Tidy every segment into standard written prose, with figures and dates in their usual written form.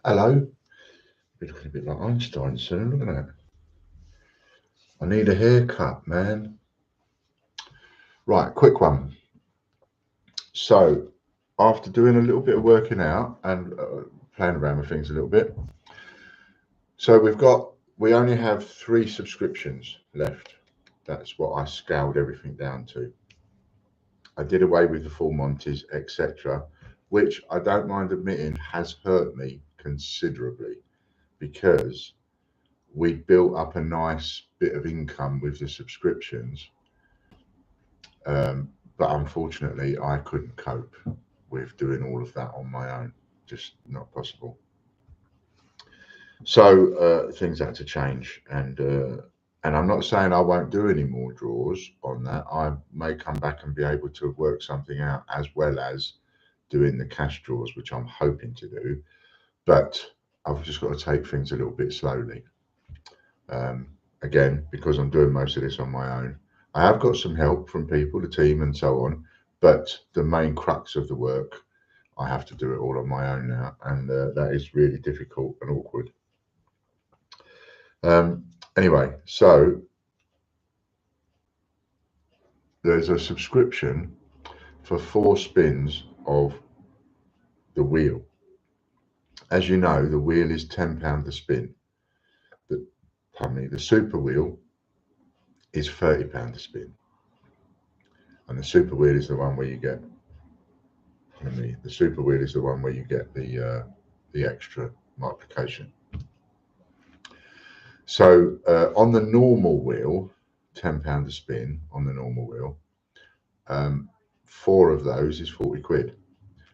Hello. Be looking a bit like Einstein soon, look at that. I need a haircut, man. Right, quick one. So, after doing a little bit of working out and playing around with things a little bit, so we only have 3 subscriptions left. That's what I scaled everything down to. I did away with the full Monties, etc., which I don't mind admitting has hurt me considerably because we built up a nice bit of income with the subscriptions. But unfortunately, I couldn't cope with doing all of that on my own. Just not possible. So things had to change, and I'm not saying I won't do any more draws on that. I may come back and be able to work something out as well as doing the cash draws, which I'm hoping to do. But I've just got to take things a little bit slowly. Again, because I'm doing most of this on my own. I have got some help from people, the team, and so on. But the main crux of the work, I have to do it all on my own now, and that is really difficult and awkward. Anyway, so there's a subscription for 4 spins of the wheel. As you know, the wheel is £10 a spin. The super wheel is £30 a spin. And the super wheel is the one where you get the super wheel is the one where you get the extra multiplication. So on the normal wheel, £10 a spin on the normal wheel, 4 of those is 40 quid.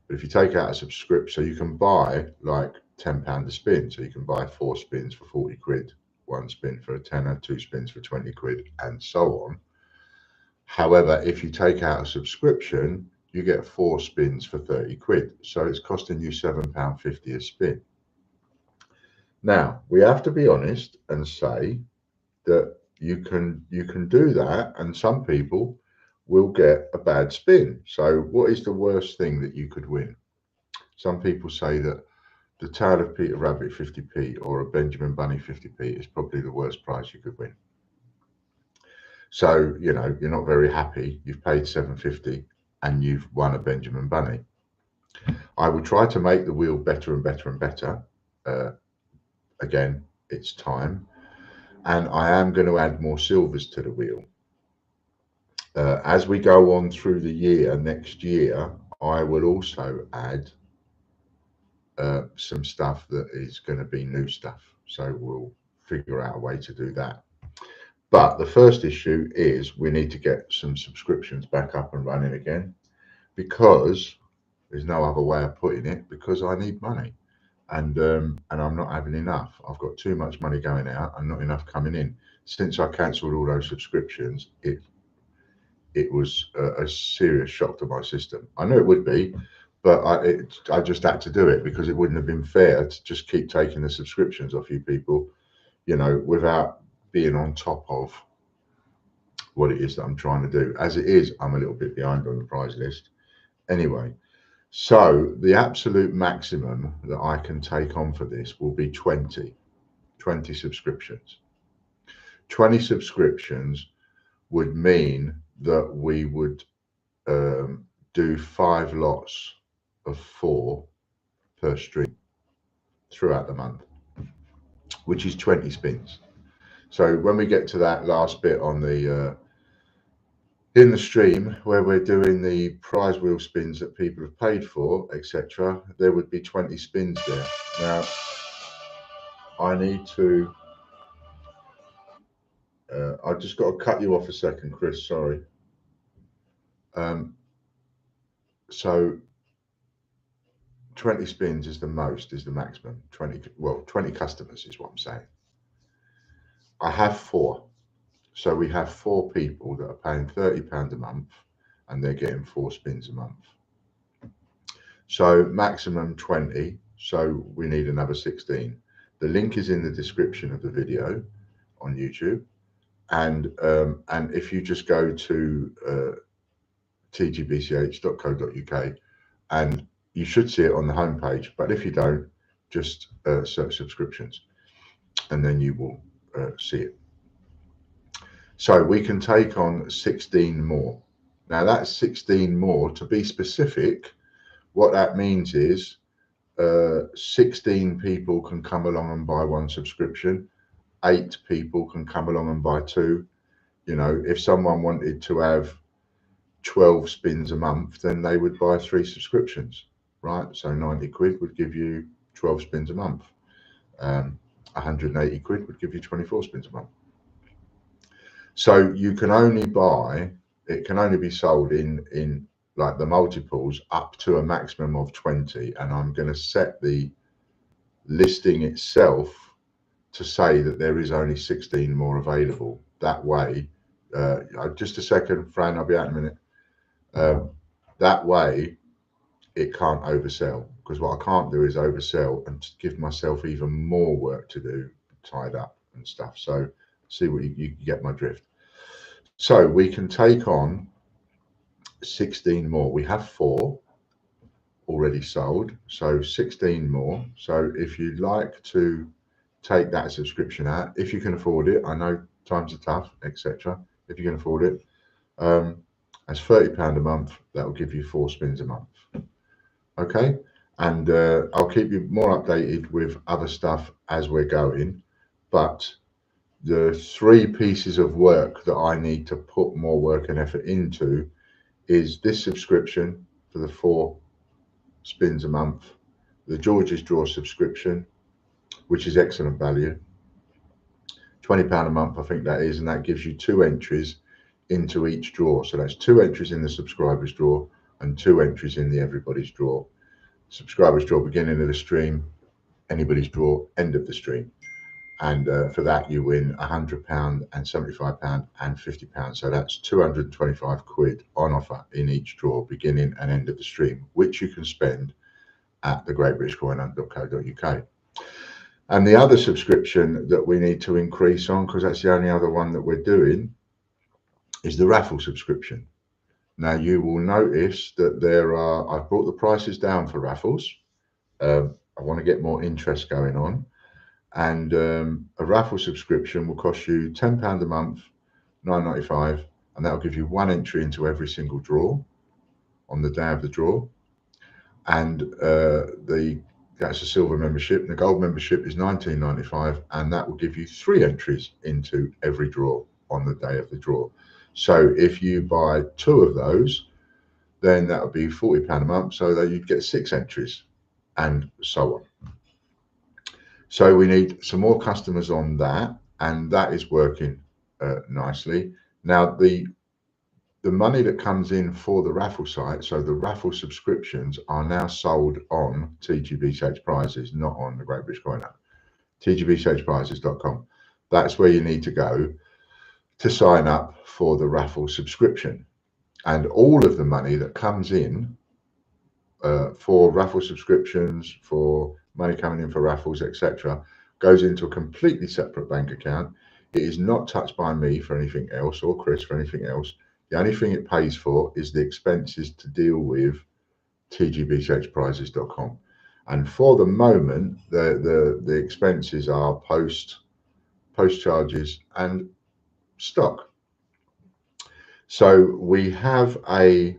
But if you take out a subscription, so you can buy like £10 a spin, so you can buy 4 spins for 40 quid, 1 spin for a tenner, 2 spins for 20 quid, and so on. However, if you take out a subscription, you get 4 spins for 30 quid. So it's costing you £7.50 a spin. Now, we have to be honest and say that you can do that, and some people will get a bad spin. So what is the worst thing that you could win? Some people say that the tail of Peter Rabbit 50p or a Benjamin Bunny 50p is probably the worst prize you could win. So, you're not very happy. You've paid £7.50 and you've won a Benjamin Bunny. I will try to make the wheel better and better and better. Again, it's time. And I am going to add more silvers to the wheel. As we go on through the year, next year, I will also add some stuff that is going to be new stuff. So we'll figure out a way to do that. But the first issue is we need to get some subscriptions back up and running again, because there's no other way of putting it, because I need money. And I'm not having enough. I've got too much money going out and not enough coming in. Since I cancelled all those subscriptions, it was a serious shock to my system. I knew it would be, but I just had to do it because it wouldn't have been fair to just keep taking the subscriptions off you people, without being on top of what it is that I'm trying to do. As it is, I'm a little bit behind on the prize list. Anyway, so the absolute maximum that I can take on for this will be 20 subscriptions. 20 subscriptions would mean that we would do 5 lots of 4 per stream throughout the month, which is 20 spins. So when we get to that last bit on the in the stream where we're doing the prize wheel spins that people have paid for, etc., there would be 20 spins there. Now, I need to. I've just got to cut you off a second, Chris. Sorry. So 20 spins is the maximum. 20 customers is what I'm saying. I have 4. So we have 4 people that are paying £30 a month and they're getting 4 spins a month. So maximum 20. So we need another 16. The link is in the description of the video on YouTube. And if you just go to tgbch.co.uk, and you should see it on the homepage. But if you don't, just search subscriptions, and then you will see it. So we can take on 16 more. Now that's 16 more. To be specific, what that means is 16 people can come along and buy one subscription. 8 people can come along and buy 2. You know, if someone wanted to have 12 spins a month, then they would buy 3 subscriptions, right? So 90 quid would give you 12 spins a month. 180 quid would give you 24 spins a month. So you can only buy, it can only be sold in like the multiples up to a maximum of 20. And I'm going to set the listing itself to say that there is only 16 more available. That way, just a second, Fran, I'll be out in a minute. That way, it can't oversell, because what I can't do is oversell and give myself even more work to do, tied up and stuff. So see what you get my drift. So we can take on 16 more. We have 4 already sold, so 16 more. So if you'd like to take that subscription out, if you can afford it, I know times are tough, etc. If you can afford it, that's £30 a month. That will give you 4 spins a month. Okay, and I'll keep you more updated with other stuff as we're going, but the 3 pieces of work that I need to put more work and effort into is this subscription for the 4 spins a month, the George's Draw subscription, which is excellent value, £20 a month I think that is, and that gives you 2 entries into each draw. So that's 2 entries in the subscribers draw and 2 entries in the everybody's draw. Subscribers draw beginning of the stream, anybody's draw end of the stream. And for that you win £100 and £75 and £50. So that's 225 quid on offer in each draw, beginning and end of the stream, which you can spend at thegreatbritishcoinhunt.co.uk. And the other subscription that we need to increase on, because that's the only other one that we're doing, is the raffle subscription. Now you will notice that I've brought the prices down for raffles. I want to get more interest going on. And a raffle subscription will cost you £10 a month, £9.95, and that'll give you 1 entry into every single draw on the day of the draw. And that's a silver membership. The gold membership is £19.95, and that will give you 3 entries into every draw on the day of the draw. So if you buy 2 of those, then that would be £40 a month, so that you'd get 6 entries, and so on. So we need some more customers on that, and that is working nicely. Now the money that comes in for the raffle site, so the raffle subscriptions, are now sold on TGBCH Prizes, not on the Great British Coin Hunt. TGBCHprizes.com. That's where you need to go to sign up for the raffle subscription, and all of the money that comes in for raffle subscriptions, for money coming in for raffles, etc., goes into a completely separate bank account. It is not touched by me for anything else, or Chris for anything else. The only thing it pays for is the expenses to deal with tgbchprizes.com. And for the moment, the expenses are post charges and stock. So we have a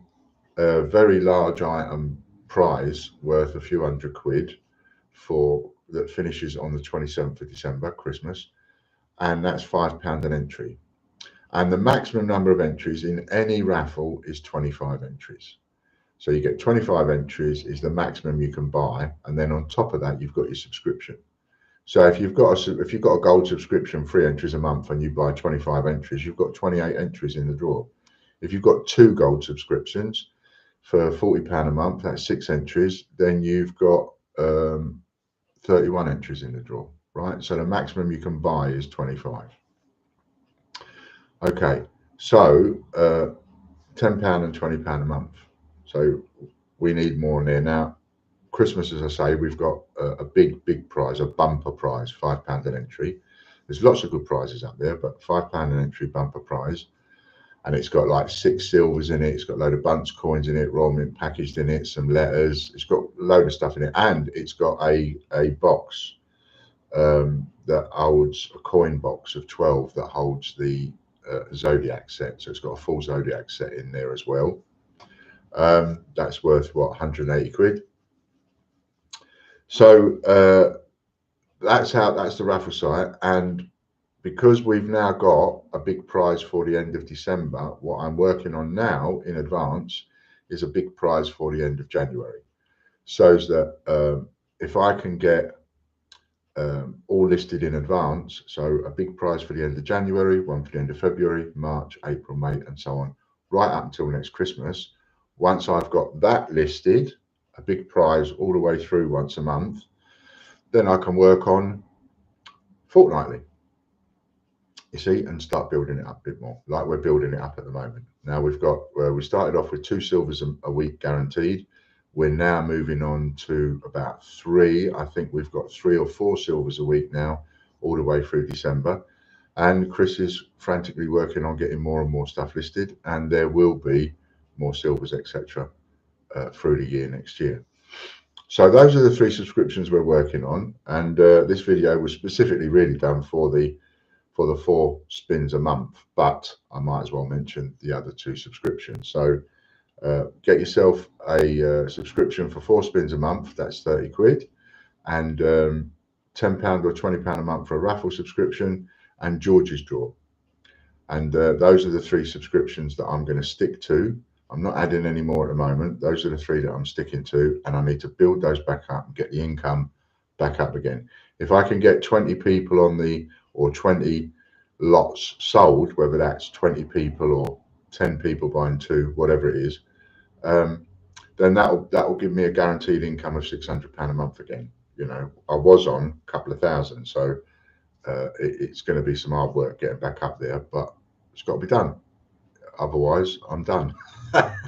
very large item prize worth a few hundred quid that finishes on the 27th of December, Christmas, and that's £5 an entry. And the maximum number of entries in any raffle is 25 entries. So you get 25 entries is the maximum you can buy, and then on top of that you've got your subscription. So if you've got a gold subscription, 3 entries a month, and you buy 25 entries, you've got 28 entries in the draw. If you've got 2 gold subscriptions for £40 a month, that's 6 entries, then you've got 31 entries in the draw, right? So the maximum you can buy is 25. Okay, so £10 and £20 a month. So we need more in there. Now, Christmas, as I say, we've got a big prize, a bumper prize, £5 an entry. There's lots of good prizes up there, but £5 an entry bumper prize. and it's got like 6 silvers in it. It's got a load of bunch coins in it, Royal Mint packaged in it, some letters. It's got a load of stuff in it, and it's got a box that holds a coin box of 12 that holds the Zodiac set. So it's got a full Zodiac set in there as well. That's worth what, 180 quid. So that's the raffle site, and because we've now got a big prize for the end of December, what I'm working on now in advance is a big prize for the end of January. So that if I can get all listed in advance, so a big prize for the end of January, one for the end of February, March, April, May, and so on, right up until next Christmas. Once I've got that listed, a big prize all the way through once a month, then I can work on fortnightly, you see, and start building it up a bit more, like we're building it up at the moment. Now we've got, we started off with 2 silvers a week guaranteed. We're now moving on to about 3. I think we've got 3 or 4 silvers a week now, all the way through December. And Chris is frantically working on getting more and more stuff listed, and there will be more silvers, etc., through the year next year. So those are the 3 subscriptions we're working on, and this video was specifically really done for the 4 spins a month, but I might as well mention the other 2 subscriptions. So get yourself a subscription for 4 spins a month, that's 30 quid, and £10 or £20 a month for a raffle subscription, and George's Draw. And those are the 3 subscriptions that I'm going to stick to. I'm not adding any more at the moment. Those are the 3 that I'm sticking to, and I need to build those back up and get the income back up again. If I can get 20 people on the, or 20 lots sold, whether that's 20 people or 10 people buying 2, whatever it is, then that will give me a guaranteed income of £600 a month again. You know, I was on a couple of thousand, so it's going to be some hard work getting back up there, but it's got to be done. Otherwise, I'm done.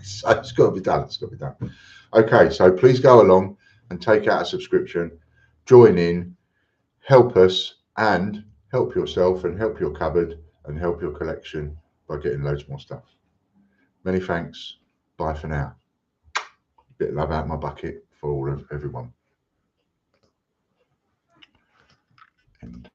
So it's got to be done. It's got to be done. Okay, so please go along and take out a subscription, join in, help us, and help yourself, and help your cupboard, and help your collection by getting loads more stuff. Many thanks. Bye for now. A bit of love out my bucket for all of everyone. End.